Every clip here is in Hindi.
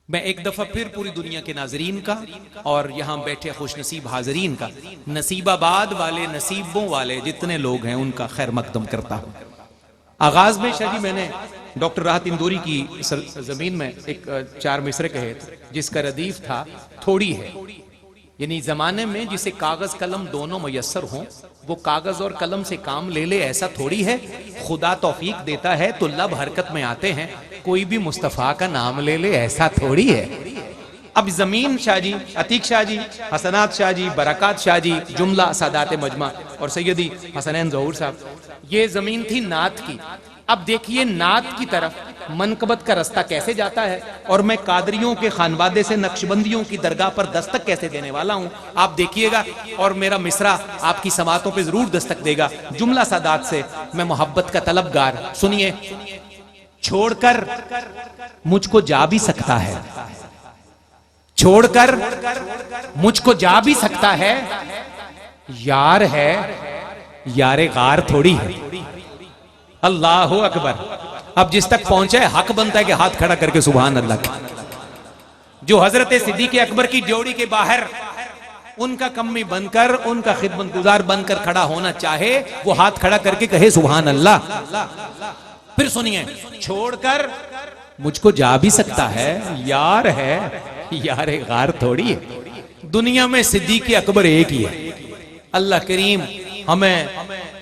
मैं एक दफा फिर पूरी दुनिया के नाजरीन का और यहाँ बैठे खुशनसीब हाजरीन का, नसीबाबाद वाले नसीबों वाले जितने लोग हैं उनका खैर मकदम करता हूँ। आगाज में शायद ही मैंने डॉक्टर राहत इंदौरी की जमीन में एक 4 मिसरे कहे जिसका रदीफ था थोड़ी है, यानी जमाने में जिसे कागज कलम दोनों मयसर हों वो कागज और कलम से काम ले ले, ऐसा थोड़ी है। खुदा तौफीक देता है तो लब हरकत में आते हैं, कोई भी मुस्तफा का नाम ले ले, ऐसा थोड़ी है। अब जमीन शाह जी, अतीक शाह जी, हसनात शाह जी, बरकत शाह जी, जुमला सादात मजमा और सैयदी हसनैन ज़हूर साहब, ये जमीन थी नात की। अब देखिए नात की तरफ मनकबत का रास्ता कैसे जाता है, और मैं कादरियों के खानवादे से नक्शबंदियों की दरगाह पर दस्तक कैसे देने वाला हूं, आप देखिएगा। और मेरा मिसरा आपकी समातों पे जरूर दस्तक देगा। जुमला सादात से मैं मोहब्बत का तलबगार, सुनिए। छोड़कर मुझको जा भी सकता है, छोड़कर मुझको जा भी सकता है, यार है यारे गार थोड़ी है। अल्लाह अकबर। अब जिस तक पहुंचे हक बनता है कि हाथ खड़ा करके सुभान अल्लाह। जो हजरत सिद्दीक अकबर की जोड़ी के बाहर उनका कम्मी बनकर, उनका खिदमत गुजार बनकर खड़ा होना चाहे, वो हाथ खड़ा करके कहे सुभान अल्लाह। फिर सुनिए, छोड़कर मुझको जा भी सकता है, यार है यार गार थोड़ी है। दुनिया में सिद्दीक अकबर एक ही है। अल्लाह करीम हमें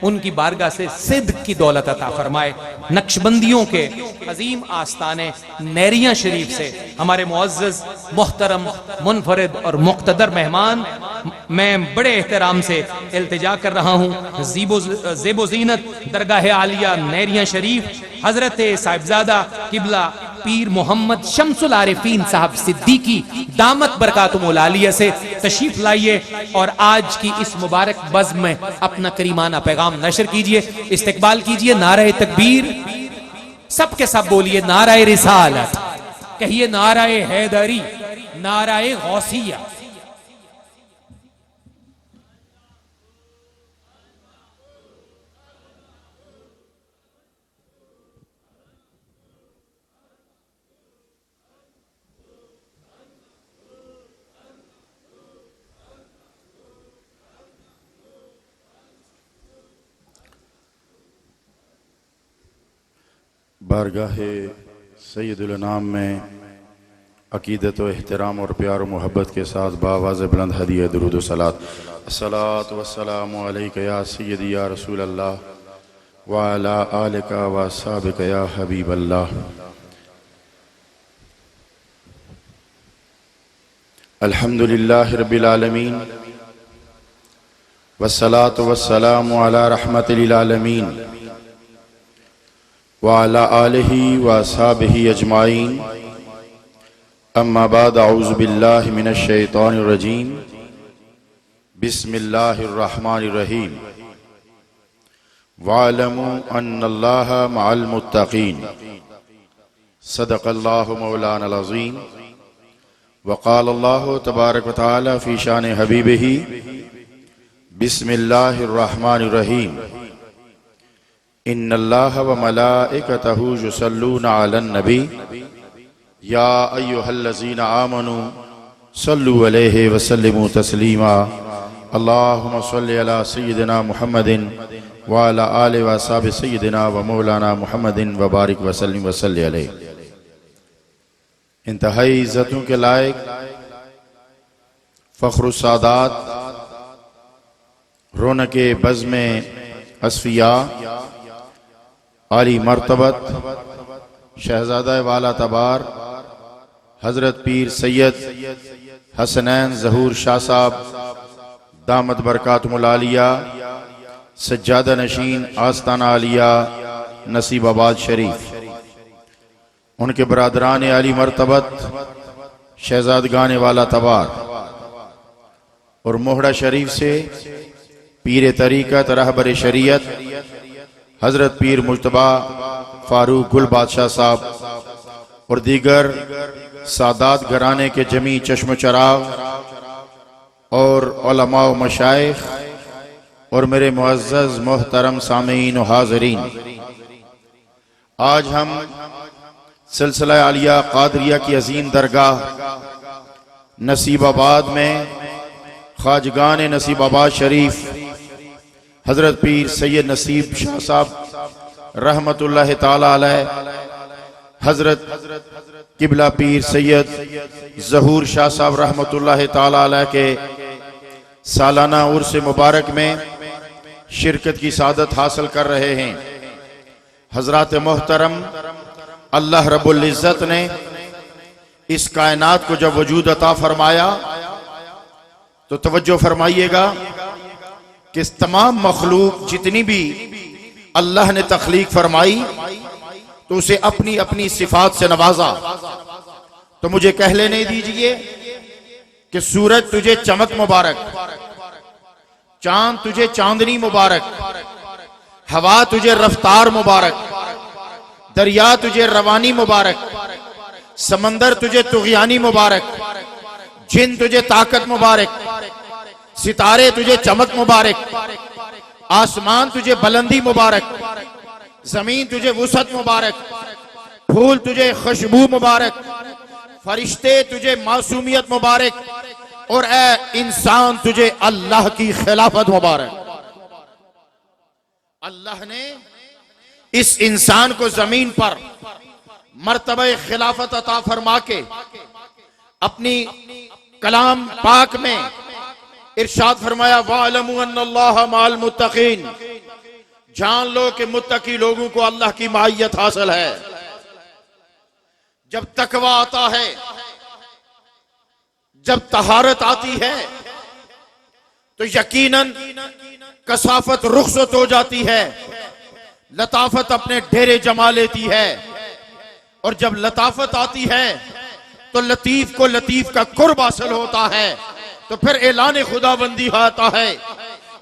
उनकी बारगाह से सिद्ध की दौलत अता फरमाए। नक्शबंदियों के अजीम आस्ताने नैरिया शरीफ से हमारे मुअज़्ज़ज़ मोहतरम मुनफरिद और मुक़्तदर मेहमान, मैं बड़े एहतराम से इल्तिजा कर रहा हूँ ज़ेबो ज़ीनत दरगाह आलिया नैरिया शरीफ हजरत साहिबजादा किबला पीर मोहम्मद शम्सुल आरिफीन साहब सिद्दीकी दामत बरकातुहुल आलिया से तशरीफ लाइए और आज की इस मुबारक बज़्म में अपना करीमाना पैगाम नशर कीजिए। इस्तिकबाल कीजिए। नारे तकबीर, सबके सब बोलिए नारे रिसालत, कहिए नारे हैदरी, नारे गौसिया। बारगाह सैयदुल अनाम में अकीदत व एहतराम और प्यार व मोहब्बत के साथ बावाज़ बुलंद हदिया दुरूद व सलात। अस्सलातु वस्सलामु अलैका या सय्यदी या रसूल अल्लाह व अला आलिका व अस्हाबिका या हबीब अल्लाह। अल्हम्दुलिल्लाहि रब्बिल आलमीन वस्सलातु वस्सलामु अला रहमतिल लिल आलमीन व अला आलिहि व अस्हाबिहि अजमाइन। अम्मा बाद, अऊज़ु बिल्लाहि मिनश शैतानिर रजीम। बिस्मिल्लाहिर रहमानिर रहीम। वअलमू अन्नल्लाहा मअल मुत्तक़ीन। सदक़ल्लाहु मौलानल अज़ीम। वक़ाल अल्लाहु तबारक व तआला फ़ी शान हबीबिही। बिस्मिल्लाहिर रहमानिर रहीम। इन्नल्लाह व मलाइकतहु युसल्लूना अलन नबी या अय्युहल्लज़ीना आमनू सल्लु अलैहि व सल्लिमू तस्लीमा। अल्लाहुम्मा सल्लि अला सय्यिदिना मुहम्मदिन व अला आलिहि व अस्हाबि सय्यिदिना व मौलाना मुहम्मदिन व बारिक व सल्लिम व सल्लि अलैहि। इंतहाई इज्जतों के लायक फ़ख्रुस सादात, रौनके बज़्म अस्फिया, आली मर्तबत शहजादा वाला तबार हजरत पीर सैयद हसनैन ज़हूर शाह साहब दामत बरकातुहुल आलिया, सज्जादा नशीन आस्ताना आलिया नसीबाबाद शरीफ, उनके बरादरान आली मर्तबत शहजादगान वाला तबार और मोहड़ा शरीफ से पीर तरीक़त रहबर शरीयत हजरत पीर मुज्तबा फारूक गुल बादशाह साहब और दीगर सादात घराने के जमी चश्म चराग और उलमा व मशाइख और मेरे मुअज़्ज़ज़ मोहतरम सामीईन व हाज़रीन, आज हम सिलसिला आलिया कादरिया की अजीम दरगाह नसीबाबाद में ख्वाजगान नसीबाबाद शरीफ हजरत पीर सैयद नसीब शाह साहब रहमतुल्लाह ताला अलैह, हजरत किबला पीर सैयद जहूर शाह साहब रहमतुल्लाह ताला अलैह के सालाना उर्स मुबारक में शिरकत की सादत हासिल कर रहे हैं। हजरात मोहतरम, अल्लाह रब्बुल इज्जत ने इस कायनात को जब वजूद अता फरमाया तो तवज्जो फरमाइएगा कि इस तमाम मखलूक जितनी भी अल्लाह ने तख्लीक फरमाई तो उसे अपनी अपनी सिफात से नवाजा। तो मुझे कह लेने दीजिए कि सूरज तुझे चमक मुबारक, चांद तुझे चांदनी मुबारक, हवा तुझे रफ्तार मुबारक, दरिया तुझे रवानी मुबारक, समंदर तुझे तुग़यानी मुबारक, जिन तुझे ताकत मुबारक, सितारे तुझे चमक मुबारक, आसमान तुझे बुलंदी मुबारक, जमीन तुझे वुसअत मुबारक, फूल तुझे खुशबू मुबारक, फरिश्ते तुझे मासूमियत मुबारक, और ए इंसान तुझे अल्लाह की खिलाफत मुबारक। अल्लाह ने इस इंसान को जमीन पर मर्तबा खिलाफत अता फरमा के अपनी कलाम पाक में इरशाद फरमाया, वालमु अन्नल्लाह माल मुत्तकीन, जान लो कि मुत्तकी लोगों को अल्लाह की मायत हासिल है। जब तकवा आता है, जब तहारत आती है तो यकीनन कसाफत रुखसत हो जाती है, लताफत अपने डेरे जमा लेती है, और जब लताफत आती है तो लतीफ को लतीफ का कुर्ब हासिल होता है। तो फिर ऐलान खुदाबंदी आता है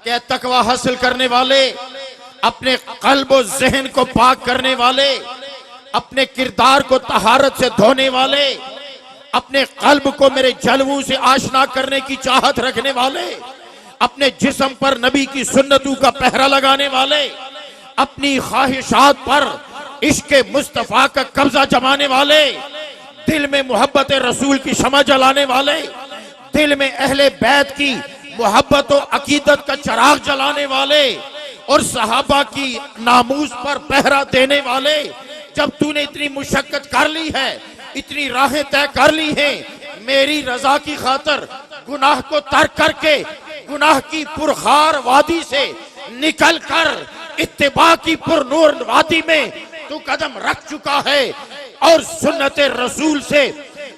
कि तकवा हासिल करने वाले, अपने कल्ब और जहन को पाक करने वाले, अपने किरदार को तहारत से धोने वाले, अपने कल्ब को मेरे जलवों से आशना करने की चाहत रखने वाले, अपने जिस्म पर नबी की सुन्नतों का पहरा लगाने वाले, अपनी ख्वाहिशात पर इश्क मुस्तफा का कब्जा जमाने वाले, दिल में मोहब्बत रसूल की शमा जलाने वाले, दिल में अहले बैत की मोहब्बत और अकीदत का चिराग जलाने वाले, और सहाबा की नामूस पर पहरा देने वाले। जब तूने इतनी मुशक्कत कर ली है, इतनी राहें तय कर ली हैं, मेरी रजा की खातर गुनाह को तर्क करके गुनाह की पुरखार वादी से निकल कर इत्तिबा की पुरनूर वादी में तू कदम रख चुका है, और सुन्नत रसूल से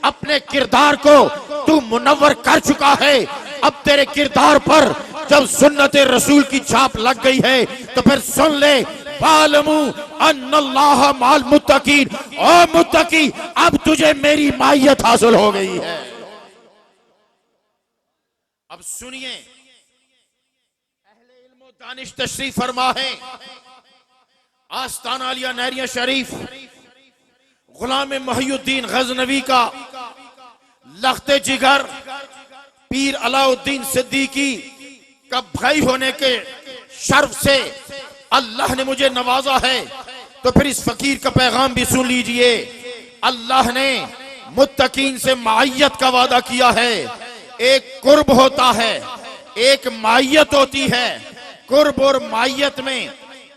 अपने किरदार को तू मुनव्वर कर चुका है। अब तेरे किरदार पर जब सुन्नत रसूल की छाप लग गई है तो फिर सुन ले, वालमु अन्नल्लाह माल मुत्तकीन, ओ मुत्तकी अब तुझे मेरी मायत हासिल हो गई है। अब सुनिए, अहले इल्म व दानिश तशरीफ फरमा है आस्ताना आलिया नहरिया शरीफ, गुलाम मुहियुद्दीन गजनवी का लख्ते जिगर पीर अलाउद्दीन सिद्दीकी का भाई होने के शर्फ से अल्लाह ने मुझे नवाजा है। तो फिर इस फकीर का पैगाम भी सुन लीजिए। अल्लाह ने मुत्तकीन से मायत का वादा किया है। एक कुर्ब होता है, एक मायत होती है। कुर्ब और मायत में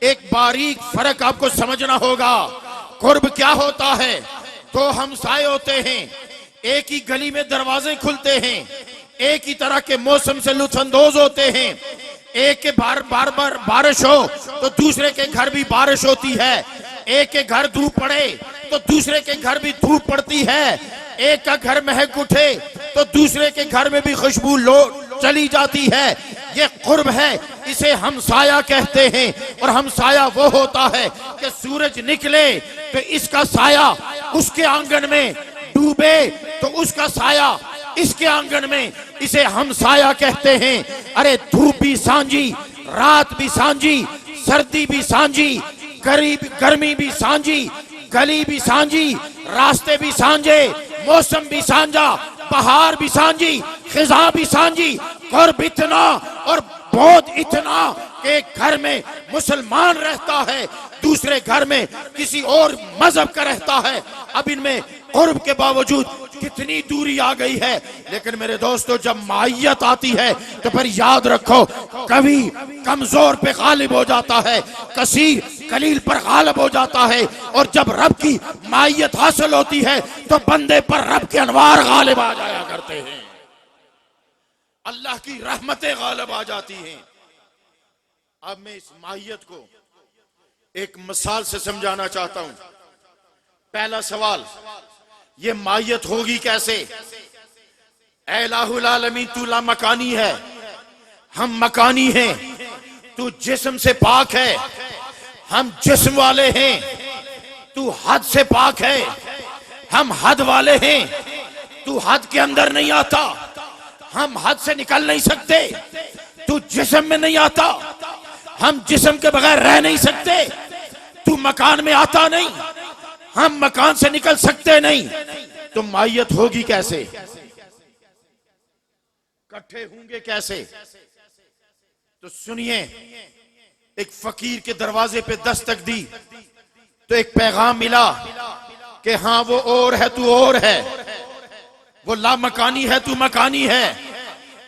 एक बारीक फर्क आपको समझना होगा। कुर्ब क्या होता है? दो हमसाए होते हैं, एक ही गली में दरवाजे खुलते हैं, एक ही तरह के मौसम से लुत्फअंदोज होते हैं। एक के बार बार बारिश हो तो दूसरे के घर भी बारिश होती है, एक के घर धूप पड़े तो दूसरे के घर भी धूप पड़ती है, एक का घर महक उठे तो दूसरे के घर में भी खुशबू चली जाती है। ये कुर्ब है, इसे हमसाया कहते हैं। और हमसाया वो होता है कि सूरज निकले तो इसका साया उसके आंगन में डूबे तो उसका साया इसके आंगन में, इसे हमसाया कहते हैं। अरे धूप भी सांझी, रात भी सांझी, सर्दी भी सांझी, गर्मी भी सांझी, गली भी सांझी, रास्ते भी सांझे, मौसम भी सांझा, बहार भी सांझी, खिजा भी सांझी। कुर्ब इतना और बहुत इतना कि एक घर में मुसलमान रहता है, दूसरे घर में किसी और मजहब का रहता है। अब इनमें कुर्ब के बावजूद कितनी दूरी आ गई है। लेकिन मेरे दोस्तों, जब मायत आती है तो फिर याद रखो, कभी कमजोर पे गालिब हो जाता है, कसीर कलील पर गालिब हो जाता है, और जब रब की मायत हासिल होती है तो बंदे पर रब के अनवार गालिब आ जाया करते हैं, अल्लाह की रहमतें गालिब आ जाती हैं। अब मैं इस मायत को एक मिसाल से समझाना चाहता हूं। पहला सवाल, ये मायत होगी कैसे? ऐ इलाहुल आलमीन, तू लामकानी है, हम मकानी हैं। तू जिस्म से पाक है, हम जिस्म वाले हैं। तू हद से पाक है, हम हद वाले हैं। तू हद के अंदर नहीं आता, हम हद से निकल नहीं सकते। तू जिस्म में नहीं आता, हम जिस्म के बगैर रह नहीं सकते। तू मकान में आता नहीं, हम मकान से निकल सकते नहीं। तो मायत होगी कैसे? इकट्ठे होंगे कैसे? तो सुनिए, एक फकीर के दरवाजे पे दस्तक दी तो एक पैगाम मिला कि हाँ, वो और है, तू और है। वो लामकानी है, तू मकानी है।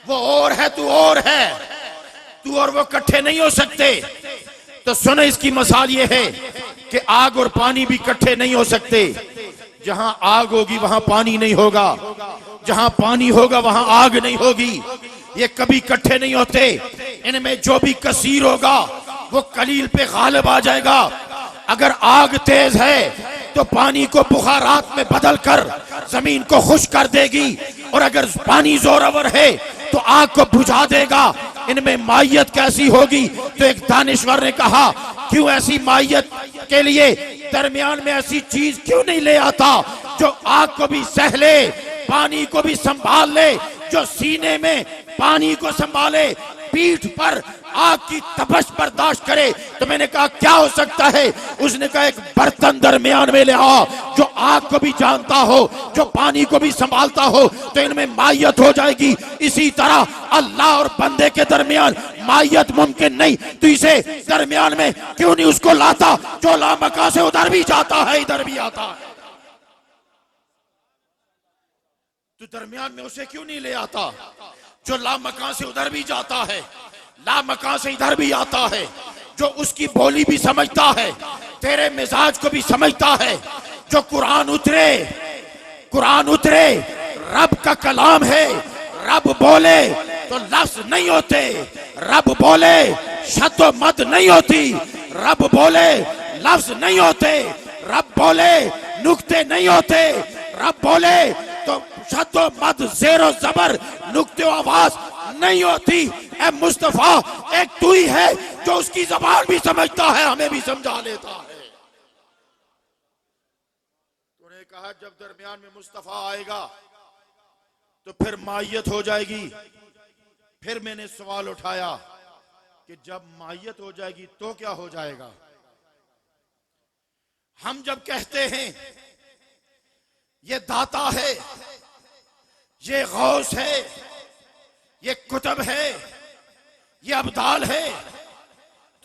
वो और है, तू और है। तू और वो इकट्ठे नहीं हो सकते। तो सुनो, इसकी मिसाल ये है कि आग और पानी भी इकट्ठे नहीं हो सकते। जहां आग होगी वहां पानी नहीं होगा, जहां पानी होगा वहां आग नहीं होगी। ये कभी इकट्ठे नहीं होते। इनमें जो भी कसीर होगा वो कलील पे गालिब आ जाएगा। अगर आग तेज है तो पानी को बुखारात में बदल कर जमीन को खुश कर देगी, और अगर पानी जोरावर है तो आग को बुझा देगा। इनमें मायत कैसी होगी? तो एक दानिश्वर ने कहा, क्यों ऐसी मायत के लिए दरमियान में ऐसी चीज क्यों नहीं ले आता जो आग को भी सह ले, पानी को भी संभाल ले, जो सीने में पानी को संभाले, पीठ पर आग की तपश बर्दाश्त करे। तो मैंने कहा क्या हो सकता है? उसने कहा एक बर्तन दरमियान में ले आओ जो आग को भी जानता हो, जो पानी को भी संभालता हो, तो इनमें मायत हो जाएगी। इसी तरह अल्लाह और बंदे के दरमियान मायत मुमकिन नहीं। तो इसे दरमियान में क्यों नहीं उसको लाता जो लामका से उधर भी जाता है, इधर भी आता है? तो दरमियान में उसे क्यों नहीं ले आता जो लामकान से उधर भी जाता है, लामकान से इधर भी आता है, जो उसकी बोली भी समझता है, तेरे मिजाज को भी समझता है। जो कुरान उतरे रब का कलाम है। रब बोले तो लफ्ज नहीं होते, रब बोले शब्द मद नहीं होती, रब बोले लफ्ज नहीं होते, रब बोले नुक्ते नहीं होते, रब बोले तो शब्द मद ज़ेरो ज़बर नुक्ते आवाज नहीं होती। ए मुस्तफा, एक तू ही है जो उसकी जबान भी समझता है, हमें भी समझा लेता है। तूने कहा जब दरमियान में मुस्तफा आएगा तो फिर मायत हो जाएगी। फिर मैंने सवाल उठाया कि जब मायत हो जाएगी तो क्या हो जाएगा? हम जब कहते हैं ये दाता है, ये गौस है, ये कुतुब है, ये अब्दाल है,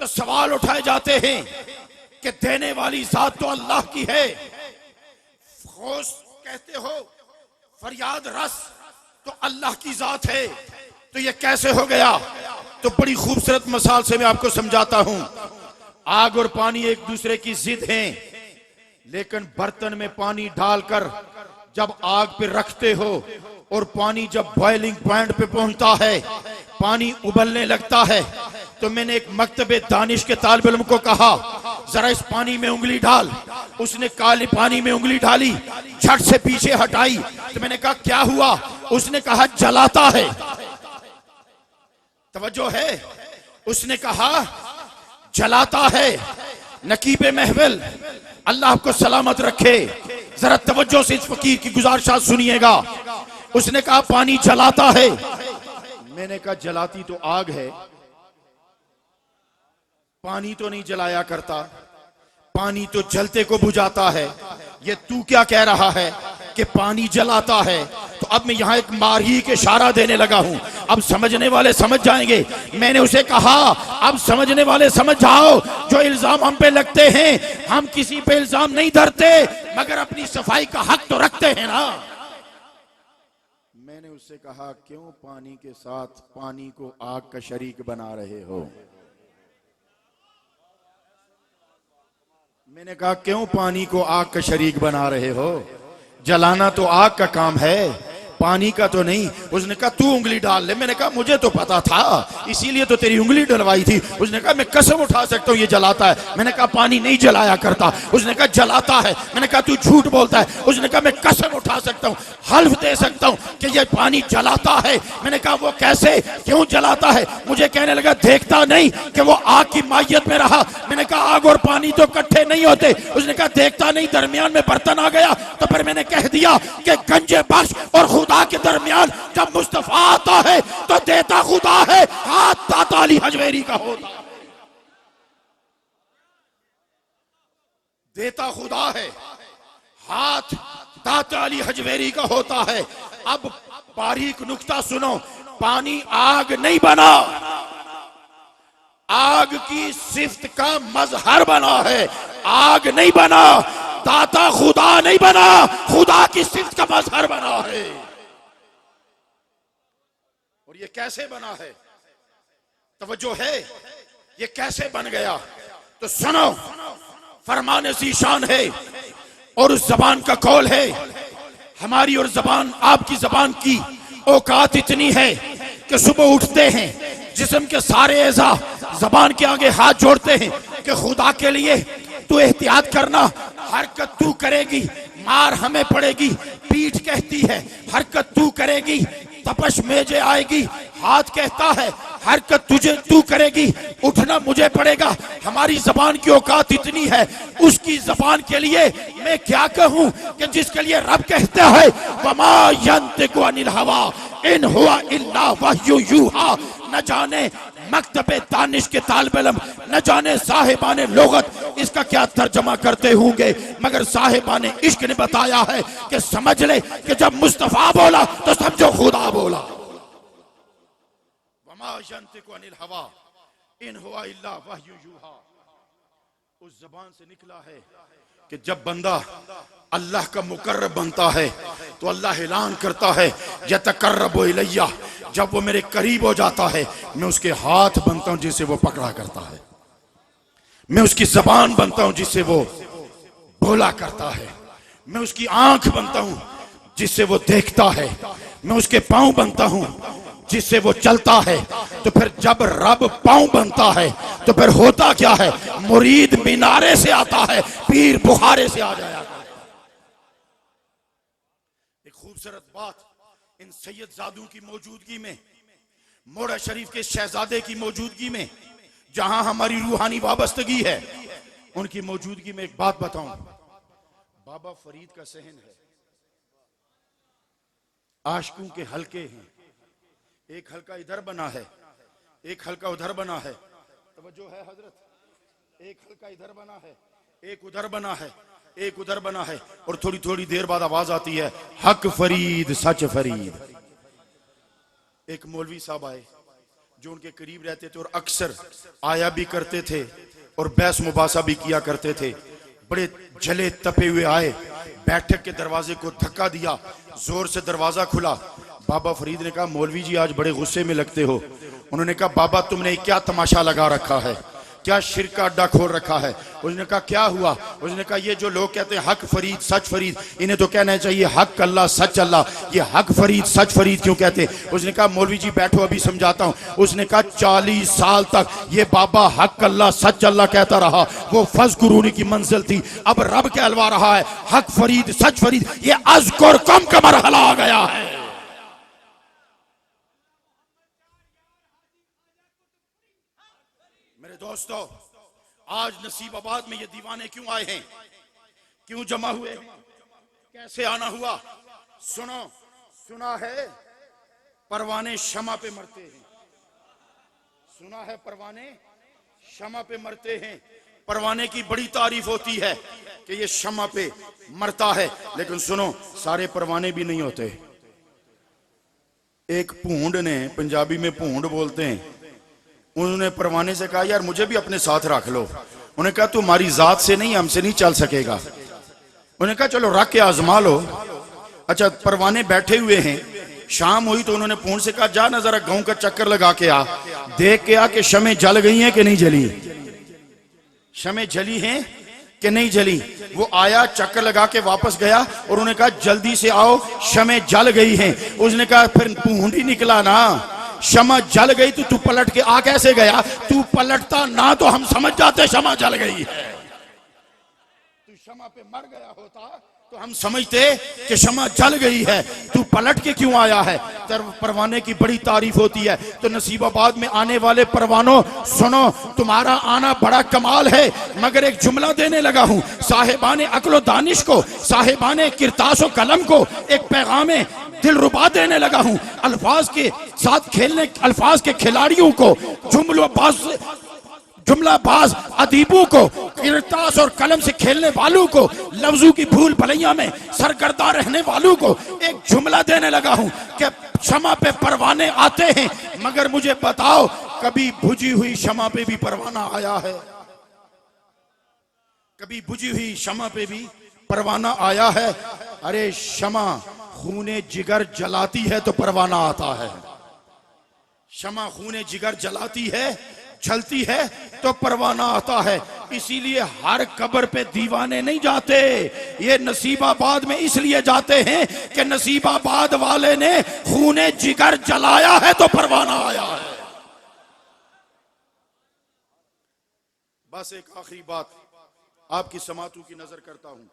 तो सवाल उठाए जाते हैं कि देने वाली जात तो अल्लाह की है। गौस कहते हो, फरियाद रस तो अल्लाह की जात है, तो ये कैसे हो गया? तो बड़ी खूबसूरत मिसाल से मैं आपको समझाता हूं। आग और पानी एक दूसरे की जिद हैं, लेकिन बर्तन में पानी डालकर जब आग पे रखते हो और पानी जब बॉइलिंग पॉइंट पे पहुंचता है, पानी उबलने लगता है, तो मैंने एक मकतबे दानिश के तालिब इल्म को कहा, जरा इस पानी में उंगली डाल। उसने काले पानी में उंगली डाली, झट से पीछे हटाई। तो मैंने कहा क्या हुआ? उसने कहा जलाता है। तवज्जो है? उसने कहा जलाता है। नकीबे महफिल, अल्लाह आपको सलामत रखे, जरा तवज्जो से इस फकीर की गुजारिश सुनिएगा। उसने कहा पानी जलाता है। मैंने कहा जलाती तो आग है, पानी तो नहीं जलाया करता, पानी तो जलते को बुझाता है। ये तू क्या कह रहा है कि पानी जलाता है? तो अब मैं यहाँ एक बारीक इशारा देने लगा हूँ, अब समझने वाले समझ जाएंगे। मैंने उसे कहा अब समझने वाले समझ जाओ, जो इल्जाम हम पे लगते हैं, हम किसी पे इल्जाम नहीं धरते मगर अपनी सफाई का हक तो रखते हैं ना। मैंने उससे कहा क्यों पानी के साथ पानी को आग का शरीक बना रहे हो? मैंने कहा क्यों पानी को आग का शरीक बना रहे हो? जलाना तो आग का काम है, पानी का तो नहीं। उसने कहा तू उंगली डाल ले। मैंने कहा मुझे तो पता था, इसीलिए तो तेरी उंगली डलवाई थी। उसने कहा मैं कसम उठा सकता हूँ ये जलाता है। मैंने कहा पानी नहीं जलाया करता। उसने कहा जलाता है। मैंने कहा तू झूठ बोलता है। उसने कहा मैं कसम उठा सकता हूँ, हल्फ दे सकता हूँ कि ये पानी जलाता है। मैंने कहा वो कैसे, क्यों जलाता है? मुझे कहने लगा देखता नहीं कि वो आग की माहियत में रहा। मैंने कहा आग और पानी तो इकट्ठे नहीं होते। उसने कहा देखता नहीं, दरमियान में बर्तन आ गया। तो फिर मैंने कह दिया कि गंजे बख्श और खुदा के दरमियान जब मुस्तफा आता है तो देता खुदा है, हाथ दाता अली हजवेरी का होता है। देता खुदा है, हाथ दाता अली हजवेरी का होता है। अब बारीक नुक्ता सुनो, पानी आग नहीं बना, आग की सिफ्त का मजहर बना है। आग नहीं बना, दाता खुदा नहीं बना, खुदा की सिफ्त का मजहर बना है। और ये कैसे बना है, तवज्जो है, ये कैसे बन गया? तो सुनो, फरमान ज़ीशान है और उस जबान का कौल है। हमारी और जबान, आपकी जबान की औकात इतनी है कि सुबह उठते हैं, जिस्म के सारे एज़ा जबान के आगे हाथ जोड़ते हैं कि खुदा के लिए तू एहतियात करना, हरकत तू करेगी मार हमें पड़ेगी। पीठ कहती है हरकत तू करेगी तपश मेजे आएगी। हाथ कहता है हरकत तुझे तू करेगी, उठना मुझे पड़ेगा। हमारी जबान की औकात इतनी है, उसकी जबान के लिए मैं क्या कहूं कि जिसके लिए रब कहता है वमा यंतिकु अनिल हवा इन हुआ इल्ला वह्यु यूहा। न जाने मकतबे दानिश के तालिब इल्म, न जाने साहिबाने लोगत इसका क्या तर्जमा करते होंगे, मगर साहिबाने इश्क ने बताया है कि समझ ले कि जब मुस्तफा बोला तो समझो खुदा बोला। वमा यंतिकु अनिल हवा इन हुआ इल्ला वह्यु यूहा। उस जबान से निकला है कि जब बंदा अल्लाह का मुकर्रब बनता है तो अल्लाह ऐलान करता है यतकर्रबु इलैया। जब वो मेरे करीब हो जाता है मैं उसके हाथ बनता हूं जिससे वो पकड़ा करता है, मैं उसकी जबान बनता हूं जिससे वो बोला करता है, मैं उसकी आंख बनता हूं जिससे वो देखता है, मैं उसके पांव बनता हूं जिससे वो चलता है। तो फिर जब रब पांव बनता है तो फिर होता क्या है, मुरीद मीनारे से आता है, पीर बुखारे से आ जाया। एक खूबसूरत बात इन सैयद जादों की मौजूदगी में, मोड़ा शरीफ के शहजादे की मौजूदगी में, जहां हमारी रूहानी वाबस्तगी है, उनकी मौजूदगी में एक बात बताऊं। बाबा फरीद का सहन है, आशिकों के हलके हैं, एक हल्का इधर बना है, एक हल्का उधर बना है। तवज्जो है हजरत, एक हल्का इधर बना है, एक उधर बना है, एक उधर बना है। और थोड़ी थोड़ी देर बाद आवाज आती है हक फरीद सच फरीद। एक मौलवी साहब आए जो उनके करीब रहते थे और अक्सर आया भी करते थे और बहस मुबासा भी किया करते थे। बड़े जले तपे हुए आए, बैठक के दरवाजे को धक्का दिया, जोर से दरवाजा खुला। बाबा फरीद ने कहा मौलवी जी आज बड़े गुस्से में लगते हो। उन्होंने कहा बाबा तुमने क्या तमाशा लगा रखा है, क्या शिरक का अड्डा खोल रखा है? उसने कहा क्या हुआ? उसने कहा ये जो लोग कहते हैं हक फरीद सच फरीद, इन्हें तो कहना चाहिए हक अल्लाह सच अल्लाह, ये हक फरीद सच फरीद क्यों कहते? उसने कहा मौलवी जी बैठो अभी समझाता हूँ। उसने कहा 40 साल तक ये बाबा हक अल्लाह सच अल्लाह कहता रहा, वो फज़कुरूनी की मंजिल थी, अब रब कहलवा रहा है हक फरीद सच फरीद, ये अज़कुर कम का मरहला आ गया है। मेरे दोस्तों, आज नसीबाबाद में ये दीवाने क्यों आए हैं, क्यों जमा हुए, कैसे आना हुआ? सुनो, सुना है परवाने शमा पे मरते हैं, सुना है परवाने शमा पे मरते हैं। परवाने की बड़ी तारीफ होती है कि ये शमा पे मरता है, लेकिन सुनो सारे परवाने भी नहीं होते। एक भूंड ने, पंजाबी में भूंड बोलते हैं, उन्होंने परवाने से कहा यार मुझे भी अपने साथ रख लो। उन्होंने कहा तू हमारी जात से नहीं, हमसे नहीं चल सकेगा। उन्होंने कहा चलो रख के आजमा लो। अच्छा, परवाने बैठे हुए हैं, शाम हुई तो उन्होंने भूंड से कहा जा ना जरा गांव का चक्कर लगा के आ, देख के आ कि शमें जल गई हैं कि नहीं जली, शमें जली हैं कि नहीं जली। वो आया, चक्कर लगा के वापस गया और उन्होंने कहा जल्दी से आओ शमें जल गई हैं। उसने कहा फिर भूंड ही निकला ना, शमा जल गई तो तू पलट के आ कैसे गया? तू पलटता ना तो हम समझ जाते शमा जल गई है, तू शमा पे मर गया होता तो हम समझते कि शमा जल गई है, तू पलट के क्यों आया है? परवाने की बड़ी तारीफ होती है। तो नसीबाबाद में आने वाले परवानों सुनो, तुम्हारा आना बड़ा कमाल है, मगर एक जुमला देने लगा हूं साहिबाने अक्ल दानिश को, साहिबाने किरतास व कलम को एक पैगाम दिलरुबा देने लगा हूं। अल्फाज के साथ खेलने, अल्फाज के खिलाड़ियों को, जुमलाबाज अदीबों को, किरतास और कलम से खेलने वालों को, लफ्जों की भूल भलैया में सरगर्दा रहने वालों को एक जुमला देने लगा हूं कि शमा पे परवाने आते हैं, मगर मुझे बताओ कभी बुझी हुई शमा पे भी परवाना आया है? कभी बुझी हुई शमा पे भी परवाना आया है? अरे शमा खूने जिगर जलाती है तो परवाना आता है, शमा खूने जिगर जलाती है, जलती है तो परवाना आता है। इसीलिए हर कब्र पे दीवाने नहीं जाते, ये नसीबाबाद में इसलिए जाते हैं कि नसीबाबाद वाले ने खूने जिगर जलाया है तो परवाना आया है। बस एक आखिरी बात आपकी समातों की नजर करता हूं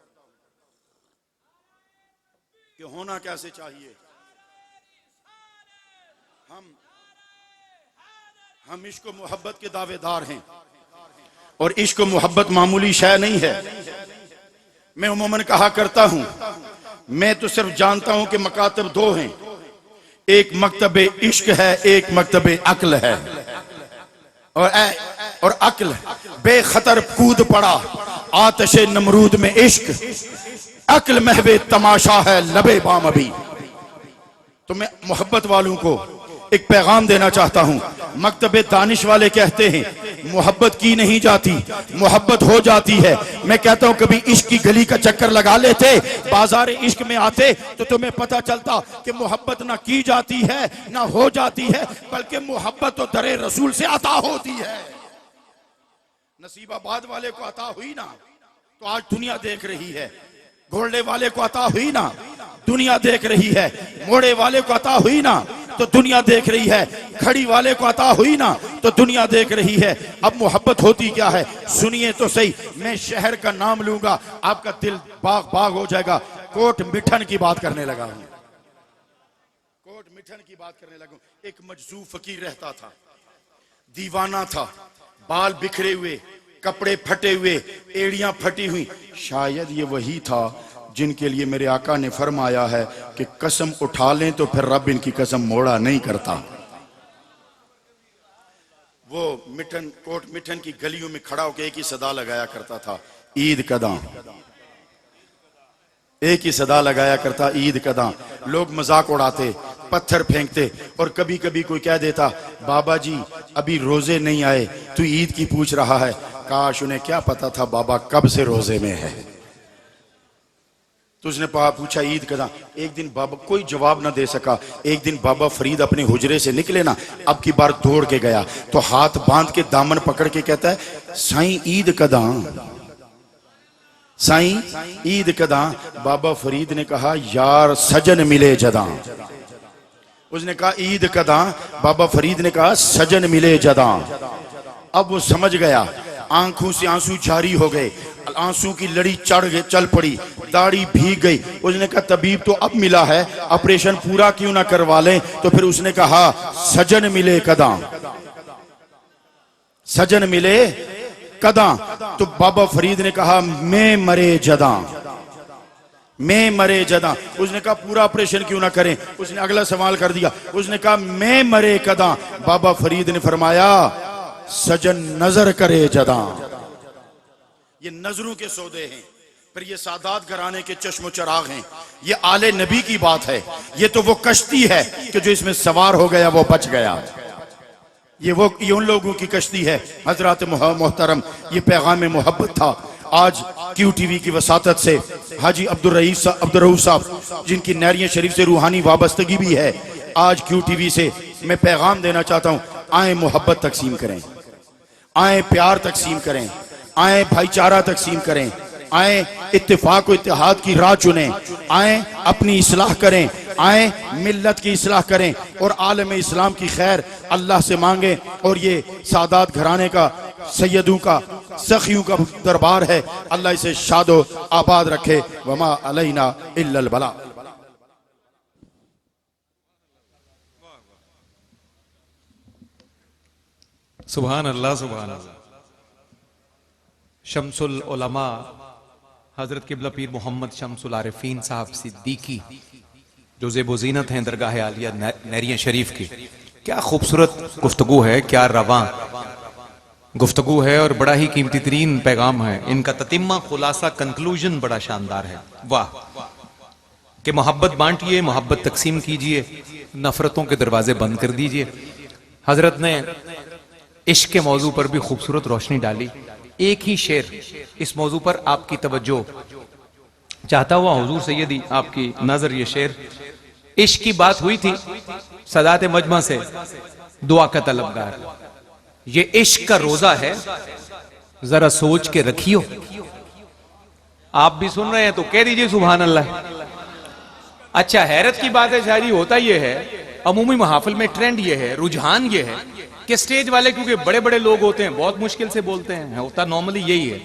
कि होना कैसे चाहिए। हम इश्क मोहब्बत के दावेदार हैं और इश्क मोहब्बत मामूली शय नहीं है। मैं उमूमन कहा करता हूं, मैं तो सिर्फ जानता हूं कि मकातब दो हैं, एक मकतब इश्क है, एक मकतब अक्ल है। और अक्ल बेखतर कूद पड़ा आतिशे नमरूद में इश्क, अक्ल महवे तमाशा है लबे बाम अभी। तो मैं मोहब्बत वालों को एक पैगाम देना चाहता हूं। मकतबे दानिश वाले कहते हैं मोहब्बत की नहीं जाती, मोहब्बत हो जाती है। मैं कहता हूं कभी इश्क की गली का चक्कर लगा लेते, बाजार इश्क में आते तो तुम्हें पता चलता कि मोहब्बत ना की जाती है ना हो जाती है, बल्कि मोहब्बत तो दरे रसूल से अता होती है। नसीबाबाद वाले को अता हुई ना तो आज दुनिया देख रही है, घोड़े वाले को अता हुई ना दुनिया देख रही है, मोड़े वाले को अता हुई ना तो दुनिया देख रही है, खड़ी वाले को अता हुई ना तो दुनिया देख रही है। अब मोहब्बत होती क्या है सुनिए तो सही। मैं शहर का नाम लूंगा, आपका दिल बाग बाग हो जाएगा। कोट मिठन की बात करने लगा हूं, कोट मिठन की बात करने लगा हूं। एक मजजूब फकीर रहता था, दीवाना था, बाल बिखरे हुए, कपड़े फटे हुए, एड़ियां फटी हुई। शायद ये वही था जिनके लिए मेरे आका ने फरमाया है कि कसम उठा लें तो फिर रब इनकी कसम मोड़ा नहीं करता। वो मिठन, कोट मिठन की गलियों में खड़ा होकर एक ही सदा लगाया करता था, ईद कदा। एक ही सदा लगाया करता, ईद कदा। लोग मजाक उड़ाते, पत्थर फेंकते और कभी कभी कोई कह देता बाबा जी अभी रोजे नहीं आए, तू ईद की पूछ रहा है। काश उन्हें क्या पता था बाबा कब से रोजे में है। तो उसने पूछा ईद कदा। एक दिन बाबा कोई जवाब ना दे सका। एक दिन बाबा फरीद अपने हुजरे से निकले ना, अब की बार दौड़ के गया तो हाथ बांध के दामन पकड़ के कहता है साईं ईद कदा, साईं ईद कदा। बाबा फरीद ने कहा यार सजन मिले जदा। उसने कहा ईद कदा। बाबा फरीद ने कहा सजन मिले जदा। अब वो समझ गया, आंखों से आंसू जारी हो गए, आंसू की लड़ी चल पड़ी, दाढ़ी भीग गई। उसने कहा तबीब तो अब मिला है, ऑपरेशन पूरा क्यों ना करवा लें। तो फिर उसने कहा सजन मिले कदा, सजन मिले कदा। तो बाबा फरीद ने कहा मैं मरे जदा, मैं मरे जदा। उसने कहा पूरा ऑपरेशन क्यों ना करें। उसने अगला सवाल कर दिया, उसने कहा मैं मरे कदा। बाबा फरीद ने फरमाया सजन नजर करे जदा। ये नजरों के सौदे हैं। फिर ये सादात घराने के चश्मो चराग हैं, ये आले नबी की बात है। ये तो वो कश्ती है कि जो इसमें सवार हो गया वो बच गया। ये उन लोगों की कश्ती है। हजरत मोहतरम, ये पैगाम मोहब्बत था। आज QTV की वसातत से हाजी अब्दुर्रऊफ साहब, जिनकी नैरिया शरीफ से रूहानी वाबस्तगी भी है, आज QTV से मैं पैगाम देना चाहता हूँ, आए मोहब्बत तकसीम करें, आए प्यार तकसीम करें, आए भाईचारा तकसीम करें, आए इत्तेफाक व इत्तेहाद की राह चुनें, आए अपनी इस्लाह करें, आए मिल्लत की इस्लाह करें और आलम इस्लाम की खैर अल्लाह से मांगे। और ये सादात घराने का, सैयदों का, सखियों का दरबार है। अल्लाह इसे शादो आबाद रखे। वमा अलैना इल्लल बला। सुभान अल्लाह, सुभान अल्लाह। शम्सुल उलमा हजरत किबला पीर मोहम्मद शम्सुल आरिफीन साहब सिद्दीकी, जो ज़ेबो ज़ीनत हैं दरगाह आलिया नैरिया शरीफ की। क्या खूबसूरत गुफ्तगू है, क्या रवां गुफ्तगू है और बड़ा ही कीमती तरीन पैगाम है। इनका ततिम्मा, खुलासा, कंक्लूजन बड़ा शानदार है। वाह कि मोहब्बत बांटिए, मोहब्बत तकसीम कीजिए, नफरतों के दरवाजे बंद कर दीजिए। हजरत ने इश्क के मौजू पर भी खूबसूरत रोशनी डाली। एक ही शेर इस मौजू पर आपकी तवज्जो चाहता हुआ हुजूर सैयदी आपकी नजर, ये शेर, इश्क की बात हुई थी सदात मजमा से, दुआ का तलबगार, ये इश्क का रोजा है, जरा सोच के रखियो। आप भी सुन रहे हैं तो कह दीजिए सुभान अल्लाह। अच्छा, हैरत की बात है शायरी, होता यह है अमूमी महाफिल में ट्रेंड ये है, रुझान ये है कि स्टेज वाले क्योंकि बड़े बड़े लोग होते हैं, बहुत मुश्किल से बोलते हैं, होता नॉर्मली यही है।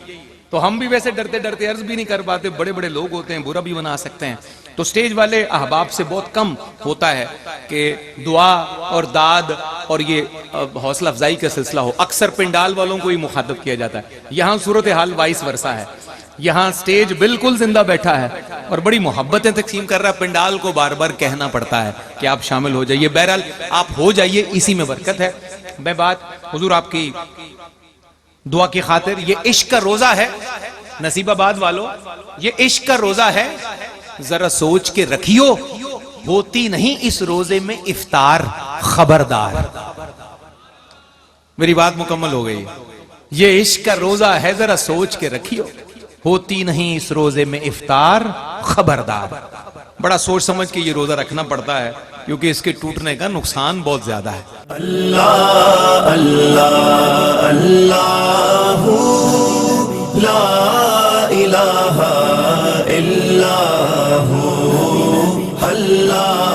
तो हम भी वैसे डरते डरते अर्ज भी नहीं कर पाते, बड़े बड़े लोग होते हैं, बुरा भी बना सकते हैं। तो स्टेज वाले अहबाब से बहुत कम होता है कि दुआ और दाद और ये हौसला अफजाई का सिलसिला हो। अक्सर पिंडाल वालों को ही मुखातब किया जाता है। यहाँ सूरत हाल वाइस वर्सा है। यहाँ स्टेज बिल्कुल जिंदा बैठा है और बड़ी मोहब्बतें तकसीम कर रहा है। पिंडाल को बार बार कहना पड़ता है कि आप शामिल हो जाइए। बहरहाल आप हो जाइए, इसी में बरकत है। मैं बात हुजूर आपकी दुआ की खातिर, ये इश्क का रोजा है नसीबाबाद वालों, ये इश्क का रोजा है, जरा सोच के रखियो, होती नहीं इस रोजे में इफ्तार, खबरदार। मेरी बात मुकम्मल हो गई। ये इश्क का रोजा है, जरा सोच के रखियो, होती नहीं इस रोजे में इफ्तार, खबरदार। बड़ा सोच समझ के ये रोजा रखना पड़ता है क्योंकि इसके टूटने का नुकसान बहुत ज्यादा है। अल्लाह अल्लाह अल्लाह ला इलाहा इल्लल्लाहु अल्लाह